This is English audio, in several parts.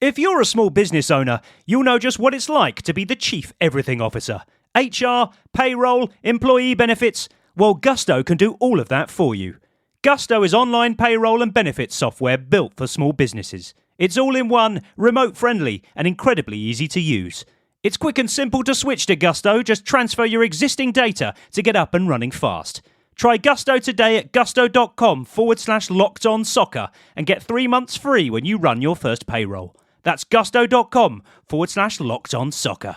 If you're a small business owner, you'll know just what it's like to be the chief everything officer. HR, payroll, employee benefits. Well, Gusto can do all of that for you. Gusto is online payroll and benefits software built for small businesses. It's all in one, remote friendly, and incredibly easy to use. It's quick and simple to switch to Gusto. Just transfer your existing data to get up and running fast. Try Gusto today at gusto.com/locked-on-soccer and get 3 months free when you run your first payroll. That's gusto.com/locked-on-soccer.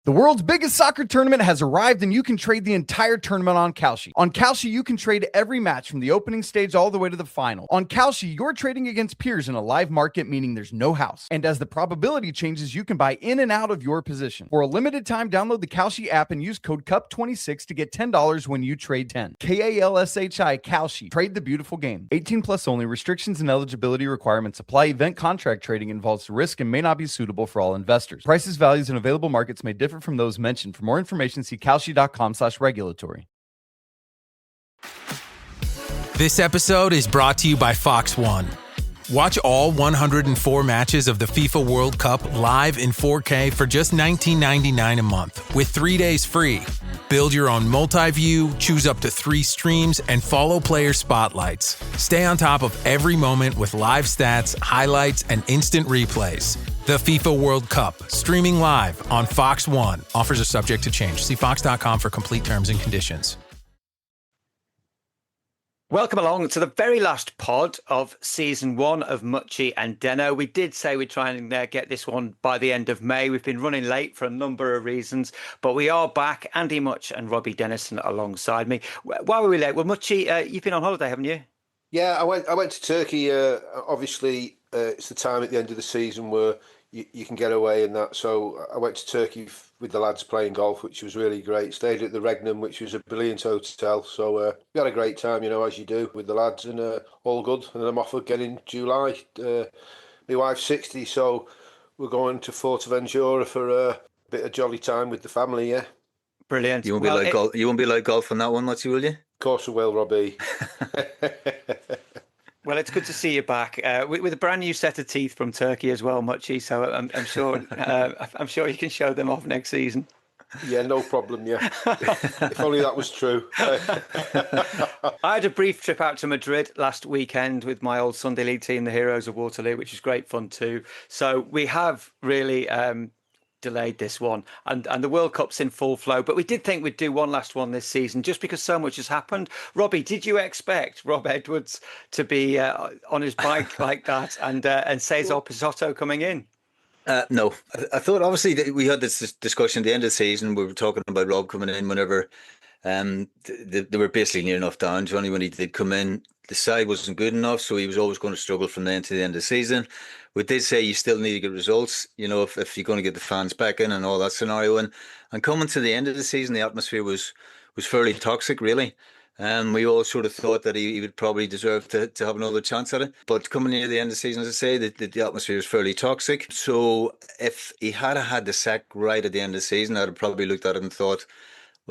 The world's biggest soccer tournament has arrived, and you can trade the entire tournament on Kalshi. On Kalshi, you can trade every match from the opening stage all the way to the final. On Kalshi, you're trading against peers in a live market, meaning there's no house. And as the probability changes, you can buy in and out of your position. For a limited time, download the Kalshi app and use code CUP26 to get $10 when you trade 10. KALSHI, Kalshi. Trade the beautiful game. 18 plus only. Restrictions and eligibility requirements apply. Event contract trading involves risk and may not be suitable for all investors. Prices, values, and available markets may differ from those mentioned. For more information, see kalshi.com/regulatory. This episode is brought to you by Fox One. Watch all 104 matches of the FIFA World Cup live in 4K for just $19.99 a month with 3 days free. Build your own multi-view, choose up to 3 streams, and follow player spotlights. Stay on top of every moment with live stats, highlights, and instant replays. The FIFA World Cup, streaming live on Fox One. Offers are subject to change. See fox.com for complete terms and conditions. Welcome along to the very last pod of season 1 of Mutchy and Denno. We did say we'd try and get this one by the end of May. We've been running late for a number of reasons, but we are back. Andy Mutch and Robbie Dennison alongside me. Why were we late? Well, Mutchy, you've been on holiday, haven't you? Yeah, I went to Turkey. Obviously, it's the time at the end of the season where you can get away and that. So I went to Turkey with the lads playing golf, which was really great. Stayed at the Regnum, which was a brilliant hotel. So we had a great time, as you do with the lads, and all good. And then I'm off again in July. My wife's 60, so we're going to Fuerteventura for a bit of jolly time with the family, yeah. Brilliant. You won't be like golf on that one, Mutchy, will you? Of course I will, Robbie. Well, it's good to see you back with a brand new set of teeth from Turkey as well, Mutchy. So I'm sure I'm sure you can show them off next season. Yeah, no problem. Yeah, if only that was true. I had a brief trip out to Madrid last weekend with my old Sunday League team, the Heroes of Waterloo, which was great fun too. So we have really delayed this one, and the World Cup's in full flow, but we did think we'd do one last one this season just because so much has happened. Robbie, did you expect Rob Edwards to be on his bike like that and Cesar Pizotto coming in? No, I thought obviously that we had this discussion at the end of the season. We were talking about Rob coming in whenever they were basically near enough down. Johnny, when he did come in, the side wasn't good enough, so he was always going to struggle from then to the end of the season. We did say you still need to get results, if you're going to get the fans back in and all that scenario. And coming to the end of the season, the atmosphere was fairly toxic, really. We all sort of thought that he would probably deserve to have another chance at it. But coming near the end of the season, as I say, the atmosphere was fairly toxic. So if he had the sack right at the end of the season, I'd have probably looked at it and thought,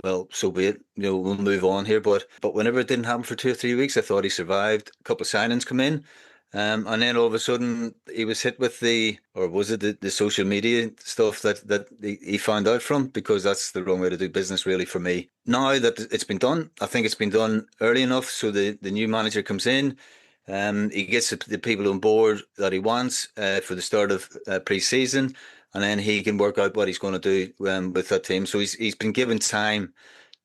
well, so be it. We'll move on here. But whenever it didn't happen for 2 or 3 weeks, I thought he survived. A couple of signings come in. And then all of a sudden he was hit with the social media stuff that he found out from, because that's the wrong way to do business, really, for me. Now that it's been done, I think it's been done early enough. So the new manager comes in, he gets the people on board that he wants for the start of pre-season, and then he can work out what he's going to do with that team. So he's been given time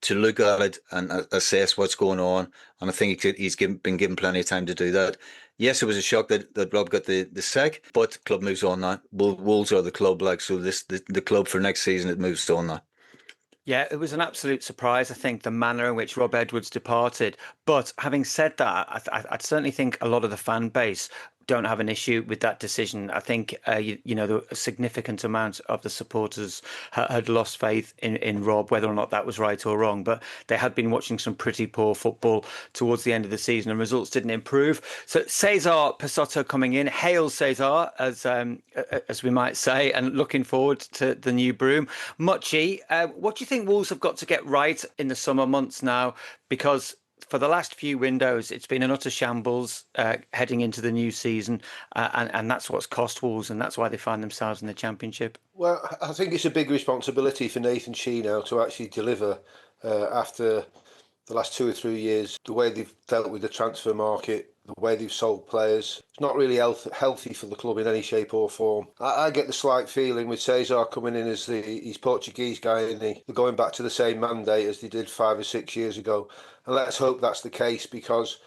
to look at it and assess what's going on, and I think he's been given plenty of time to do that. Yes, it was a shock that Rob got the sack, but the club moves on now. Wolves are the club, so the club for next season, it moves on now. Yeah, it was an absolute surprise, I think, the manner in which Rob Edwards departed. But having said that, I certainly think a lot of the fan base don't have an issue with that decision. I think, a significant amount of the supporters had lost faith in Rob, whether or not that was right or wrong. But they had been watching some pretty poor football towards the end of the season, and results didn't improve. So Cesar Pizotto coming in, hail Cesar, as we might say, and looking forward to the new broom. Mutchy, what do you think Wolves have got to get right in the summer months now? Because for the last few windows, it's been an utter shambles heading into the new season, and that's what's cost Wolves, and that's why they find themselves in the Championship. Well, I think it's a big responsibility for Nathan Shee now to actually deliver after the last 2 or 3 years. The way they've dealt with the transfer market, the way they've sold players, it's not really healthy for the club in any shape or form. I get the slight feeling with Cesar coming in as he's Portuguese guy, and they're going back to the same mandate as they did 5 or 6 years ago. And let's hope that's the case, because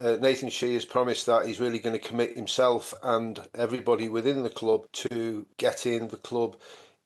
Nathan Shee has promised that he's really going to commit himself and everybody within the club to getting the club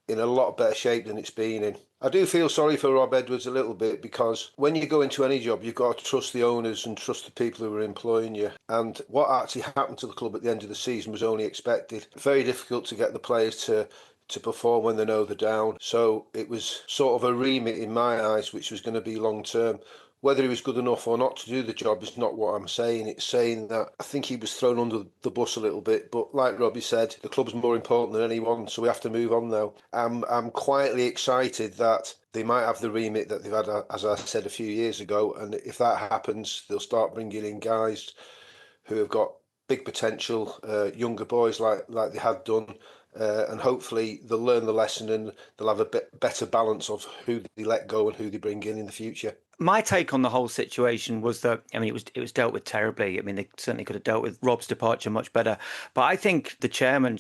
in a lot better shape than it's been in. I do feel sorry for Rob Edwards a little bit, because when you go into any job, you've got to trust the owners and trust the people who are employing you. And what actually happened to the club at the end of the season was only expected. Very difficult to get the players to perform when they know they're down. So it was sort of a remit in my eyes, which was going to be long term. Whether he was good enough or not to do the job is not what I'm saying. It's saying that I think he was thrown under the bus a little bit. But like Robbie said, the club's more important than anyone, so we have to move on now. I'm quietly excited that they might have the remit that they've had, as I said a few years ago. And if that happens, they'll start bringing in guys who have got big potential, younger boys like they had done. And hopefully they'll learn the lesson and they'll have a better balance of who they let go and who they bring in the future. My take on the whole situation was that, I mean, it was dealt with terribly. I mean, they certainly could have dealt with Rob's departure much better. But I think the chairman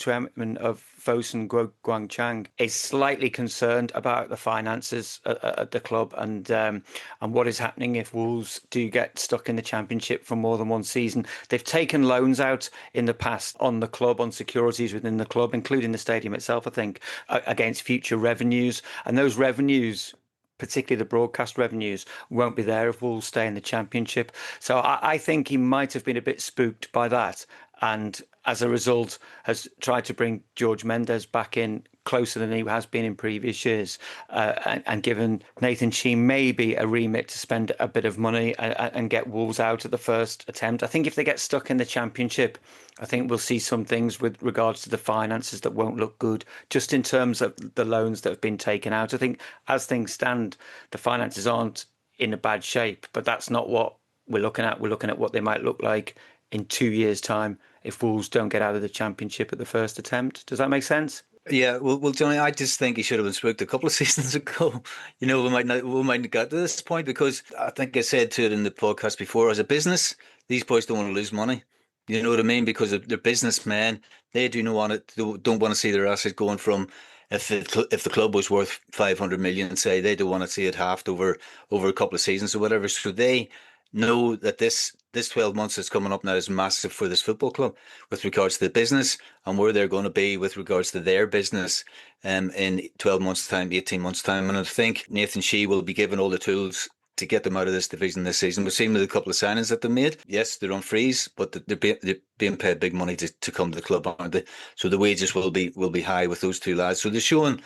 of Fosun Guangchang is slightly concerned about the finances at the club and what is happening if Wolves do get stuck in the Championship for more than one season. They've taken loans out in the past on the club, on securities within the club, including the stadium itself, I think, against future revenues. And those revenues, particularly the broadcast revenues, won't be there if Wolves stay in the Championship. So I think he might have been a bit spooked by that, and as a result has tried to bring George Mendes back in closer than he has been in previous years, and given Nathan Shee maybe a remit to spend a bit of money and get Wolves out at the first attempt. I think if they get stuck in the Championship, I think we'll see some things with regards to the finances that won't look good, just in terms of the loans that have been taken out. I think as things stand, the finances aren't in a bad shape, but that's not what we're looking at. We're looking at what they might look like in 2 years' time if Wolves don't get out of the Championship at the first attempt. Does that make sense? Yeah, well, Johnny, I just think he should have been spooked a couple of seasons ago. You know, we might not get to this point, because I think I said to it in the podcast before, as a business, these boys don't want to lose money. You know what I mean? Because they're businessmen. They don't want to see their asset going from, if the club was worth 500 million, say, they don't want to see it halved over a couple of seasons or whatever. So they know that this 12 months that's coming up now is massive for this football club with regards to the business and where they're going to be with regards to their business in 12 months' time, 18 months' time. And I think Nathan Shee will be given all the tools to get them out of this division this season. We've seen with a couple of signings that they made. Yes, they're on freeze, but they're being paid big money to come to the club, aren't they? So the wages will be high with those two lads. So they're showing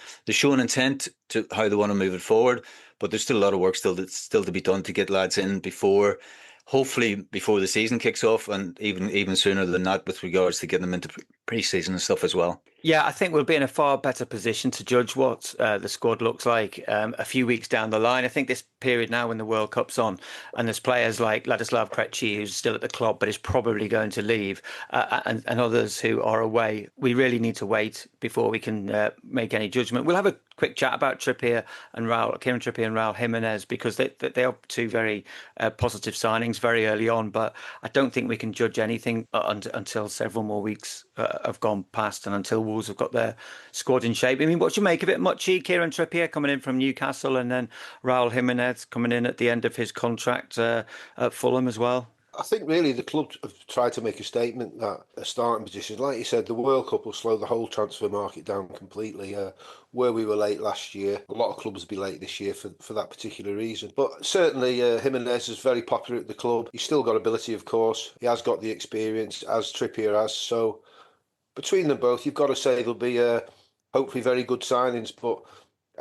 intent to how they want to move it forward. But there's still a lot of work still to be done to get lads in hopefully before the season kicks off, and even sooner than that with regards to getting them into pre-season and stuff as well. Yeah, I think we'll be in a far better position to judge what the squad looks like a few weeks down the line. I think this period now when the World Cup's on and there's players like Ladislav Krejci, who's still at the club but is probably going to leave, and others who are away, we really need to wait before we can make any judgment. We'll have a quick chat about Kieran Trippier and Raul Jimenez, because they are two very positive signings very early on, but I don't think we can judge anything until several more weeks have gone past and until Wolves have got their squad in shape. I mean, what do you make of it, Mutchy? Kieran Trippier coming in from Newcastle, and then Raul Jimenez coming in at the end of his contract at Fulham as well. I think really the club have tried to make a statement that a starting position, like you said, the World Cup will slow the whole transfer market down completely. Where we were late last year, a lot of clubs will be late this year for that particular reason. But certainly Jimenez is very popular at the club. He's still got ability, of course. He has got the experience, as Trippier has. So between them both, you've got to say there'll be hopefully very good signings. But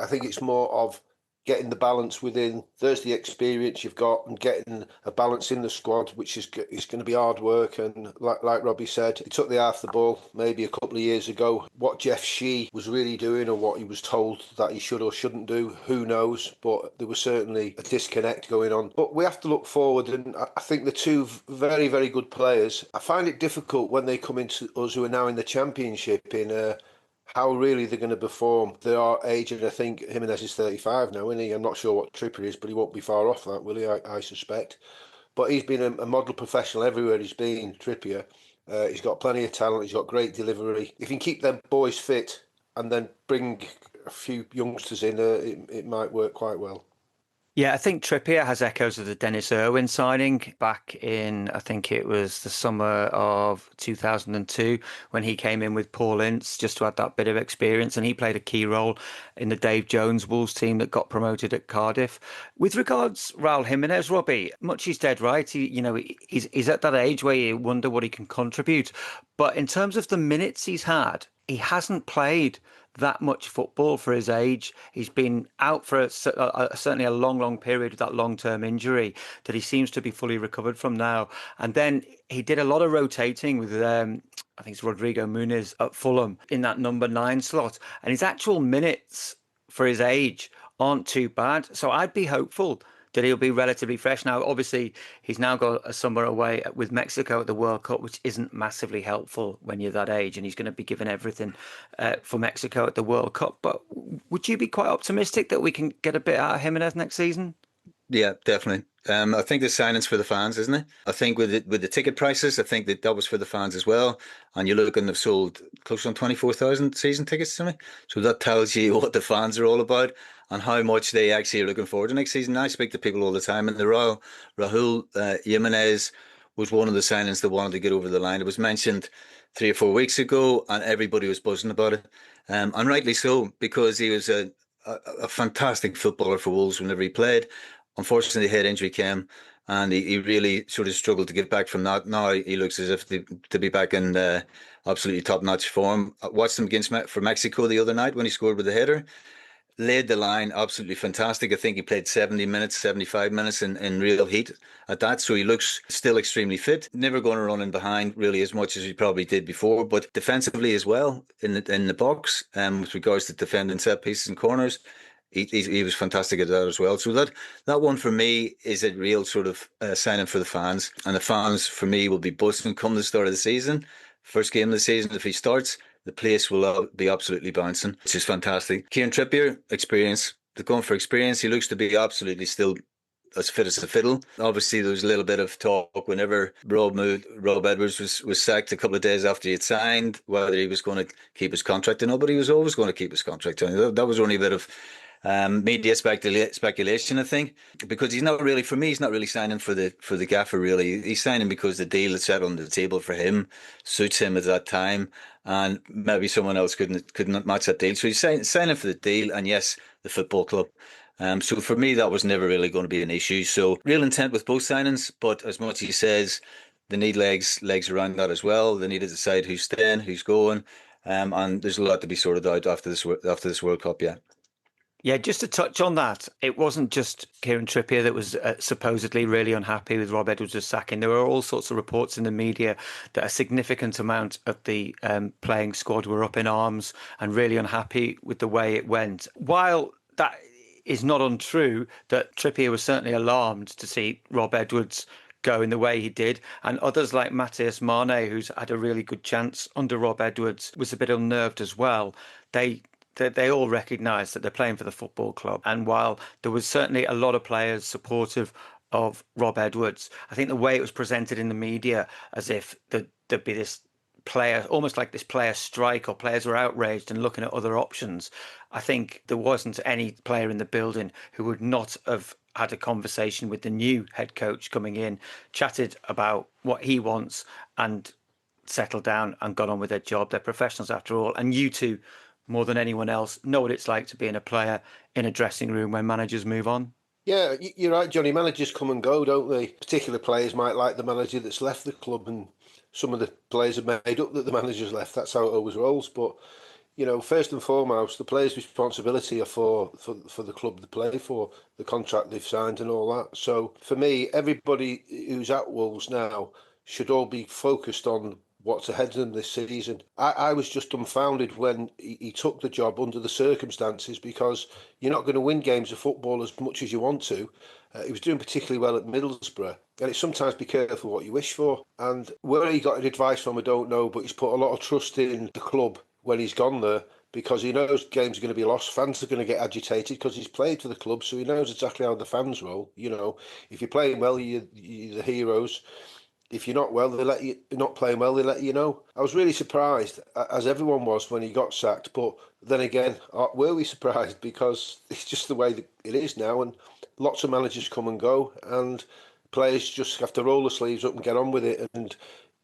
I think it's more of getting the balance within. There's the experience you've got, and getting a balance in the squad, which is going to be hard work. And like Robbie said, he took the half the ball maybe a couple of years ago. What Jeff Shee was really doing, or what he was told that he should or shouldn't do, who knows? But there was certainly a disconnect going on. But we have to look forward, and I think the two very, very good players. I find it difficult when they come into us who are now in the Championship in how really they're going to perform. They are aged. I think Jimenez is 35 now, isn't he? I'm not sure what Trippier is, but he won't be far off that, will he? I suspect. But he's been a model professional everywhere he's been, Trippier. He's got plenty of talent. He's got great delivery. If you can keep them boys fit and then bring a few youngsters in, it might work quite well. Yeah, I think Trippier has echoes of the Dennis Irwin signing back in, I think it was the summer of 2002, when he came in with Paul Ince just to add that bit of experience, and he played a key role in the Dave Jones Wolves team that got promoted at Cardiff. With regards Raul Jimenez, Robbie, Mutchy's dead right. He's at that age where you wonder what he can contribute. But in terms of the minutes he's had, he hasn't played that much football for his age. He's been out for certainly a long period with that long-term injury that he seems to be fully recovered from now. And then he did a lot of rotating with, I think it's Rodrigo Muniz at Fulham in that number 9 slot. And his actual minutes for his age aren't too bad. So I'd be hopeful that he'll be relatively fresh. Now, obviously, he's now got a summer away with Mexico at the World Cup, which isn't massively helpful when you're that age, and he's going to be given everything for Mexico at the World Cup. But would you be quite optimistic that we can get a bit out of Jimenez next season? Yeah, definitely. I think the signing's for the fans, isn't it? I think with the ticket prices, I think that was for the fans as well. And you're looking, they've sold close on 24,000 season tickets to me. So that tells you what the fans are all about and how much they actually are looking forward to next season. I speak to people all the time, and the Raul Jimenez was one of the signings that wanted to get over the line. It was mentioned 3 or 4 weeks ago, and everybody was buzzing about it. And rightly so, because he was a fantastic footballer for Wolves whenever he played. Unfortunately, head injury came, and he really sort of struggled to get back from that. Now he looks as if to be back in absolutely top-notch form. I watched him for Mexico the other night when he scored with a header. Laid the line, absolutely fantastic. I think he played 70 minutes, 75 minutes in real heat at that. So he looks still extremely fit. Never going to run in behind really as much as he probably did before, but defensively as well in the box, with regards to defending set pieces and corners. He was fantastic at that as well. So that one for me is a real sort of signing for the fans. And the fans for me will be buzzing come the start of the season. First game of the season, if he starts, the place will be absolutely bouncing, which is fantastic. Kieran Trippier, experience. They're going for experience. He looks to be absolutely still as fit as a fiddle. Obviously, there was a little bit of talk whenever Rob Edwards was sacked a couple of days after he had signed, whether he was going to keep his contract or not, but he was always going to keep his contract. That was only a bit of media speculation, I think, because he's not really signing for the gaffer. Really, he's signing because the deal that's set on the table for him suits him at that time, and maybe someone else couldn't match that deal. So he's signing for the deal, and yes, the football club. So for me, that was never really going to be an issue. So real intent with both signings, but as much as he says, they need legs around that as well. They need to decide who's staying, who's going, and there's a lot to be sorted out after this World Cup. Yeah. Yeah, just to touch on that, it wasn't just Kieran Trippier that was supposedly really unhappy with Rob Edwards' sacking. There were all sorts of reports in the media that a significant amount of the playing squad were up in arms and really unhappy with the way it went. While that is not untrue, that Trippier was certainly alarmed to see Rob Edwards go in the way he did, and others like Matthias Mane, who's had a really good chance under Rob Edwards, was a bit unnerved as well. They all recognise that they're playing for the football club. And while there was certainly a lot of players supportive of Rob Edwards, I think the way it was presented in the media as if there'd be this player, almost like this player strike, or players were outraged and looking at other options. I think there wasn't any player in the building who would not have had a conversation with the new head coach coming in, chatted about what he wants and settled down and got on with their job. They're professionals after all. And you two, more than anyone else, know what it's like to be in a player in a dressing room when managers move on. Yeah, you're right, Johnny. Managers come and go, don't they? Particular players might like the manager that's left the club, and some of the players have made up that the manager's left. That's how it always rolls. But first and foremost, the players' responsibility are for the club they play for, the contract they've signed and all that. So for me, everybody who's at Wolves now should all be focused on what's ahead of them this season. I was just dumbfounded when he took the job under the circumstances, because you're not going to win games of football as much as you want to. He was doing particularly well at Middlesbrough, and it's sometimes be careful what you wish for. And where he got advice from, I don't know, but he's put a lot of trust in the club when he's gone there, because he knows games are going to be lost. Fans are going to get agitated because he's played for the club, so he knows exactly how the fans roll. If you're playing well, you're the heroes. If you're not well, you're not playing well, they let you know. I was really surprised, as everyone was, when he got sacked. But then again, were we surprised? Because it's just the way that it is now, and lots of managers come and go, and players just have to roll the sleeves up and get on with it and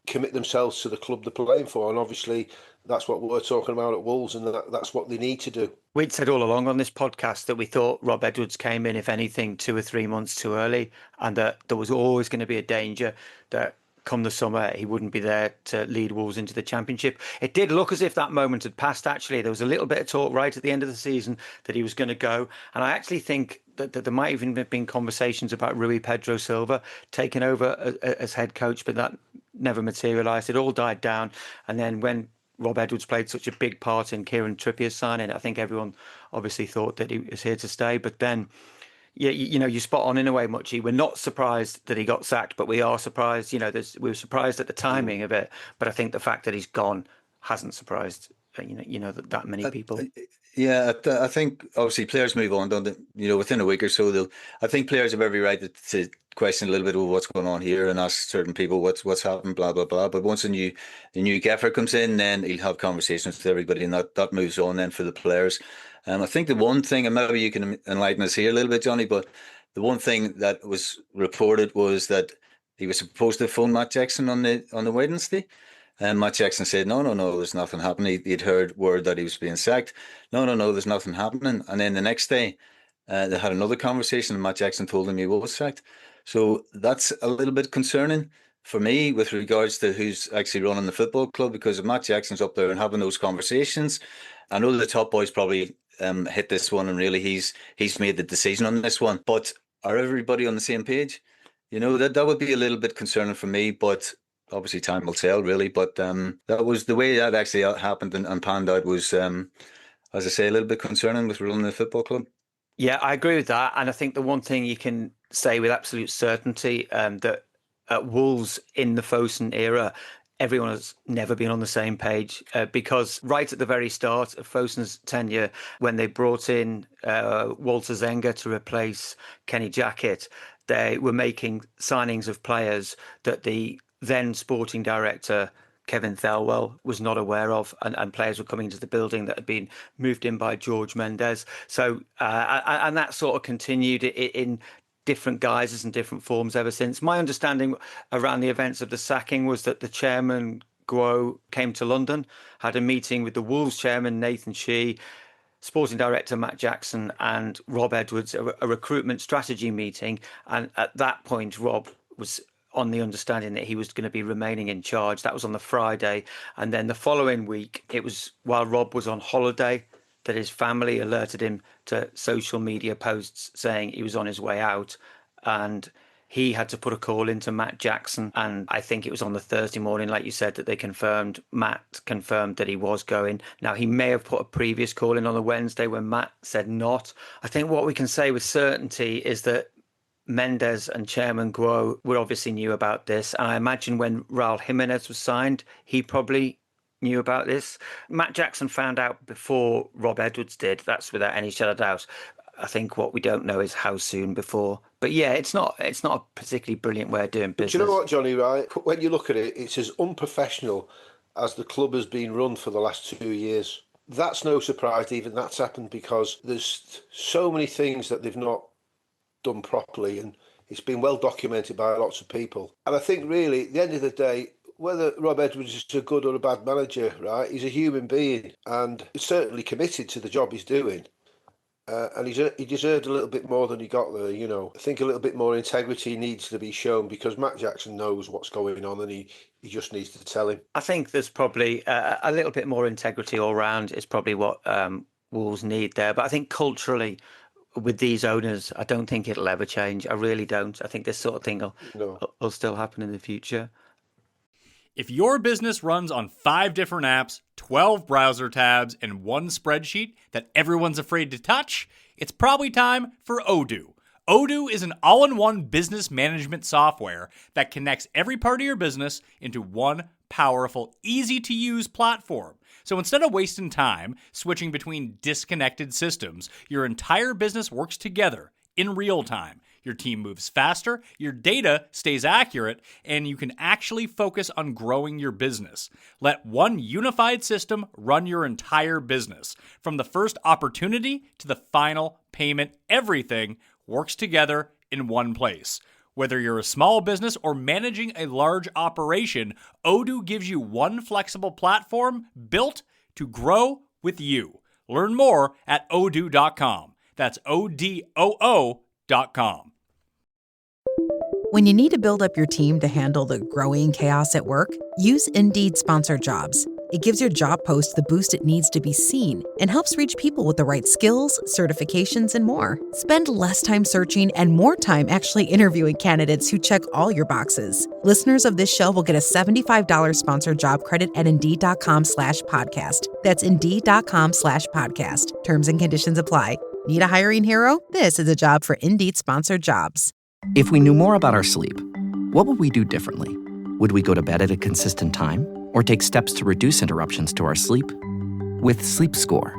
commit themselves to the club they're playing for. And obviously, that's what we're talking about at Wolves, and that's what they need to do. We'd said all along on this podcast that we thought Rob Edwards came in, if anything, 2 or 3 months too early, and that there was always going to be a danger that come the summer he wouldn't be there to lead Wolves into the Championship. It did look as if that moment had passed, actually. There was a little bit of talk right at the end of the season that he was going to go, and I actually think that there might even have been conversations about Rui Pedro Silva taking over as head coach, but that never materialised. It all died down, and then when Rob Edwards played such a big part in Kieran Trippier's signing, I think everyone obviously thought that he was here to stay. But then, yeah, you're spot on in a way, Mutchy. We're not surprised that he got sacked, but we are surprised. We were surprised at the timing of it. But I think the fact that he's gone hasn't surprised that many people. Yeah, I think obviously players move on, don't they? Within a week or so, I think players have every right to question a little bit of what's going on here and ask certain people what's happened, blah blah blah. But once a new gaffer comes in, then he'll have conversations with everybody, and that moves on then for the players. I think the one thing, and maybe you can enlighten us here a little bit, Johnny, but the one thing that was reported was that he was supposed to phone Matt Jackson on the Wednesday. And Matt Jackson said, no, there's nothing happening. He'd heard word that he was being sacked. No, there's nothing happening. And then the next day, they had another conversation, and Matt Jackson told him he was sacked. So that's a little bit concerning for me with regards to who's actually running the football club, because if Matt Jackson's up there and having those conversations, I know the top boys probably hit this one, and really he's made the decision on this one. But are everybody on the same page? That would be a little bit concerning for me, but obviously time will tell, really. But that was the way that actually happened and panned out was, as I say, a little bit concerning with running the football club. Yeah, I agree with that. And I think the one thing you can say with absolute certainty, that at Wolves in the Fosun era, everyone has never been on the same page, because right at the very start of Fosun's tenure, when they brought in Walter Zenga to replace Kenny Jackett, they were making signings of players that the then sporting director Kevin Thelwell was not aware of, and players were coming into the building that had been moved in by George Mendes. So and that sort of continued in different guises and different forms ever since. My understanding around the events of the sacking was that the chairman Guo came to London, had a meeting with the Wolves chairman Nathan Shee, sporting director Matt Jackson, and Rob Edwards, a recruitment strategy meeting. And at that point, Rob was on the understanding that he was going to be remaining in charge. That was on the Friday. And then the following week, it was while Rob was on holiday that his family alerted him to social media posts saying he was on his way out. And he had to put a call into Matt Jackson. And I think it was on the Thursday morning, like you said, that they Matt confirmed that he was going. Now, he may have put a previous call in on the Wednesday when Matt said not. I think what we can say with certainty is that Mendes and Chairman Guo were obviously knew about this. And I imagine when Raul Jimenez was signed, he probably knew about this. Matt Jackson found out before Rob Edwards did. That's without any shadow of doubt. I think what we don't know is how soon before. But yeah, it's not a particularly brilliant way of doing business. But you know what, Johnny, right? When you look at it, it's as unprofessional as the club has been run for the last 2 years. That's no surprise even that's happened, because there's so many things that they've not done properly, and it's been well documented by lots of people. And I think really at the end of the day, whether Rob Edwards is a good or a bad manager, right, he's a human being and he's certainly committed to the job he's doing. And he deserved a little bit more than he got there, you know. I think a little bit more integrity needs to be shown because Matt Jackson knows what's going on and he just needs to tell him. I think there's probably a little bit more integrity all round is probably what Wolves need there. But I think culturally, with these owners, I don't think it'll ever change. I really don't. I think this sort of thing No. will still happen in the future. If your business runs on 5 different apps, 12 browser tabs, and one spreadsheet that everyone's afraid to touch, it's probably time for Odoo. Odoo is an all-in-one business management software that connects every part of your business into one powerful, easy-to-use platform. So instead of wasting time switching between disconnected systems, your entire business works together in real time. Your team moves faster, your data stays accurate, and you can actually focus on growing your business. Let one unified system run your entire business. From the first opportunity to the final payment, everything works together in one place. Whether you're a small business or managing a large operation, Odoo gives you one flexible platform built to grow with you. Learn more at odoo.com. That's ODOO.com. When you need to build up your team to handle the growing chaos at work, use Indeed Sponsored Jobs. It gives your job post the boost it needs to be seen and helps reach people with the right skills, certifications, and more. Spend less time searching and more time actually interviewing candidates who check all your boxes. Listeners of this show will get a $75 sponsored job credit at Indeed.com/podcast. That's Indeed.com/podcast. Terms and conditions apply. Need a hiring hero? This is a job for Indeed Sponsored Jobs. If we knew more about our sleep, what would we do differently? Would we go to bed at a consistent time or take steps to reduce interruptions to our sleep? With Sleep Score,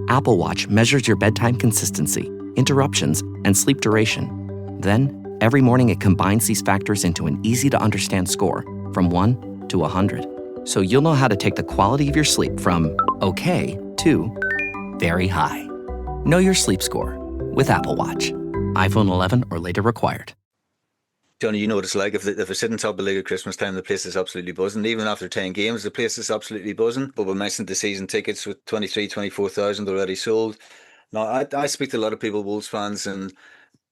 Apple Watch measures your bedtime consistency, interruptions, and sleep duration. Then, every morning it combines these factors into an easy-to-understand score from 1 to 100. So you'll know how to take the quality of your sleep from okay to very high. Know your sleep score with Apple Watch. iPhone 11 or later required. Johnny, you know what it's like. If we're sitting top of the league at Christmas time, the place is absolutely buzzing. Even after 10 games, the place is absolutely buzzing. But we mentioned the season tickets with 24,000 already sold. Now, I speak to a lot of people, Wolves fans, and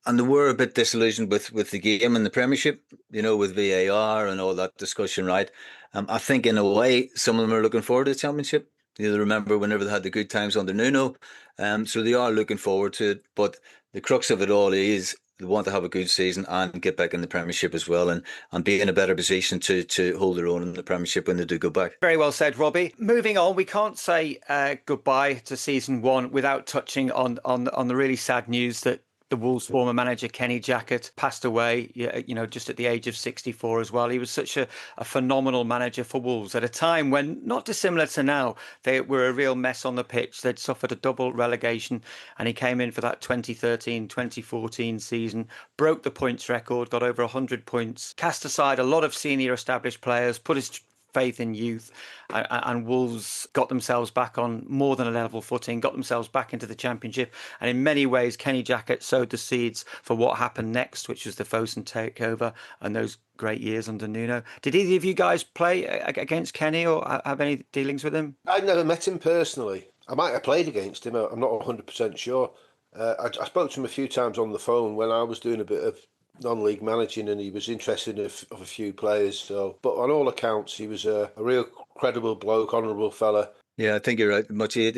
they were a bit disillusioned with the game and the Premiership, you know, with VAR and all that discussion, right? I think in a way, some of them are looking forward to the Championship. You know, remember whenever they had the good times under Nuno. So they are looking forward to it. But the crux of it all is they want to have a good season and get back in the Premiership as well and be in a better position to hold their own in the Premiership when they do go back. Very well said, Robbie. Moving on, we can't say goodbye to season 1 without touching on the really sad news that the Wolves' former manager, Kenny Jackett, passed away, you know, just at the age of 64 as well. He was such a phenomenal manager for Wolves at a time when, not dissimilar to now, they were a real mess on the pitch. They'd suffered a double relegation, and he came in for that 2013-2014 season, broke the points record, got over 100 points, cast aside a lot of senior established players, put his faith in youth, and Wolves got themselves back on more than a level footing, got themselves back into the Championship, and in many ways Kenny Jackett sowed the seeds for what happened next, which was the Fosun takeover and those great years under Nuno. Did either of you guys play against Kenny or have any dealings with him? I've never met him personally. I might have played against him, I'm not 100% sure. I spoke to him a few times on the phone when I was doing a bit of non-league managing, and he was interested in a few players. So, but on all accounts, he was a real credible bloke, honourable fella. Yeah, I think you're right, Mutchy.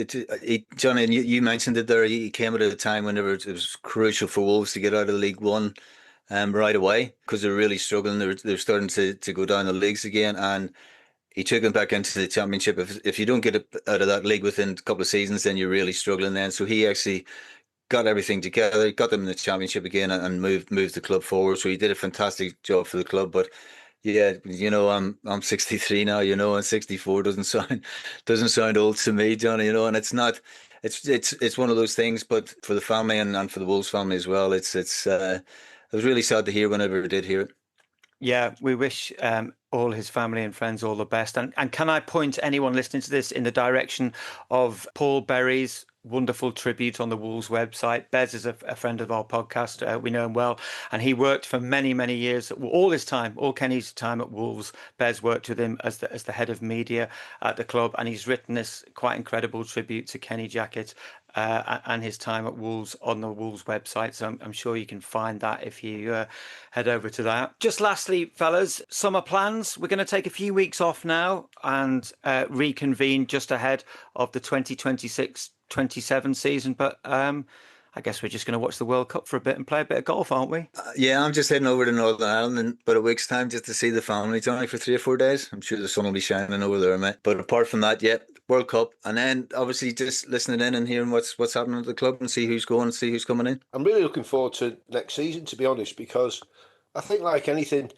Johnny, and you mentioned it there. He came at a time whenever it was crucial for Wolves to get out of League One right away because they're really struggling. They're starting to go down the leagues again, and he took them back into the Championship. If you don't get out of that league within a couple of seasons, then you're really struggling then. So he actually got everything together, got them in the Championship again, and moved the club forward. So he did a fantastic job for the club. But yeah, you know, I'm 63 now, you know, and 64 doesn't sound old to me, Johnny, you know, and it's not. It's one of those things. But for the family and for the Wolves family as well, it was really sad to hear whenever I did hear it. Yeah, we wish all his family and friends all the best. And can I point anyone listening to this in the direction of Paul Berry's wonderful tribute on the Wolves website? Bez is a friend of our podcast. We know him well. And he worked for many, many years, all Kenny's time at Wolves. Bez worked with him as the head of media at the club. And he's written this quite incredible tribute to Kenny Jackett. and his time at Wolves on the Wolves website. So I'm sure you can find that if you head over to that. Just lastly, fellas, summer plans. We're going to take a few weeks off now and reconvene just ahead of the 2026-27 season. But I guess we're just going to watch the World Cup for a bit and play a bit of golf, aren't we? Yeah, I'm just heading over to Northern Ireland in about a week's time just to see the family, Johnny, for 3 or 4 days. I'm sure the sun will be shining over there, mate. But apart from that, yeah, World Cup, and then obviously just listening in and hearing what's happening at the club and see who's going and see who's coming in. I'm really looking forward to next season, to be honest, because I think, like anything,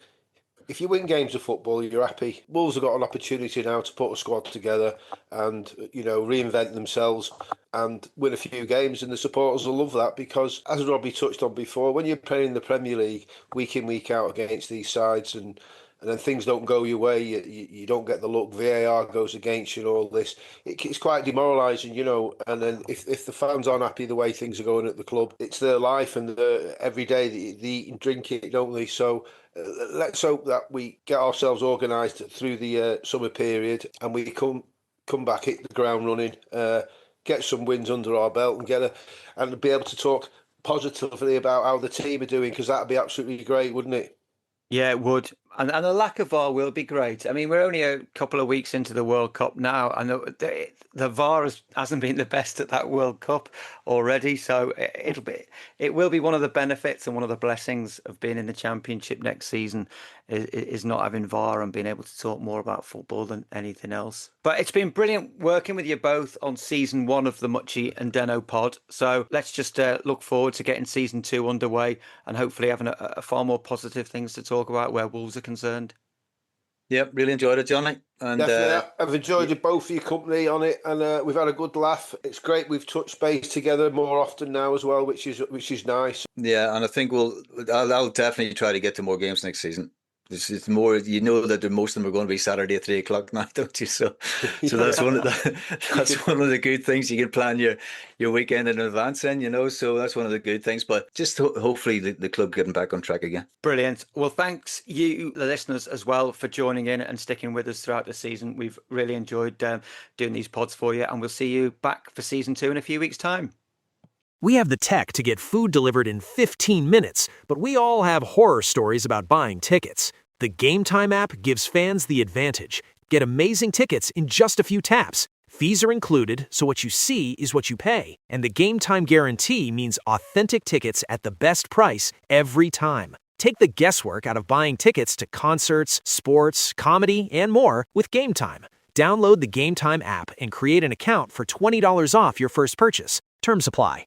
if you win games of football, you're happy. Wolves have got an opportunity now to put a squad together and, reinvent themselves and win a few games, and the supporters will love that because, as Robbie touched on before, when you're playing in the Premier League week in, week out against these sides and then things don't go your way, you don't get the look, VAR goes against you and all this, it's quite demoralising, and then if the fans aren't happy the way things are going at the club, it's their life and every day they eat and drink it, don't they? So let's hope that we get ourselves organised through the summer period and we come back, hit the ground running, get some wins under our belt and be able to talk positively about how the team are doing, because that'd be absolutely great, wouldn't it? Yeah, it would. And a lack of VAR will be great. I mean, we're only a couple of weeks into the World Cup now, and the VAR hasn't been the best at that World Cup already. So it will be one of the benefits and one of the blessings of being in the Championship next season is not having VAR and being able to talk more about football than anything else. But it's been brilliant working with you both on season 1 of the Mutchy and Denno pod. So let's just look forward to getting season 2 underway and hopefully having a far more positive things to talk about where Wolves are concerned. Yep, really enjoyed it, Johnny. And definitely, I've enjoyed both of your company on it, and we've had a good laugh. It's great we've touched base together more often now as well, which is nice. Yeah, and I think I'll definitely try to get to more games next season. It's more, that most of them are going to be Saturday at 3:00 now, don't you? So that's one of the good things. You can plan your weekend in advance, then, so that's one of the good things. But just hopefully the club getting back on track again. Brilliant. Well, thanks you, the listeners, as well for joining in and sticking with us throughout the season. We've really enjoyed doing these pods for you, and we'll see you back for season 2 in a few weeks' time. We have the tech to get food delivered in 15 minutes, but we all have horror stories about buying tickets. The Game Time app gives fans the advantage. Get amazing tickets in just a few taps. Fees are included, so what you see is what you pay. And the Game Time guarantee means authentic tickets at the best price every time. Take the guesswork out of buying tickets to concerts, sports, comedy, and more with Game Time. Download the Game Time app and create an account for $20 off your first purchase. Terms apply.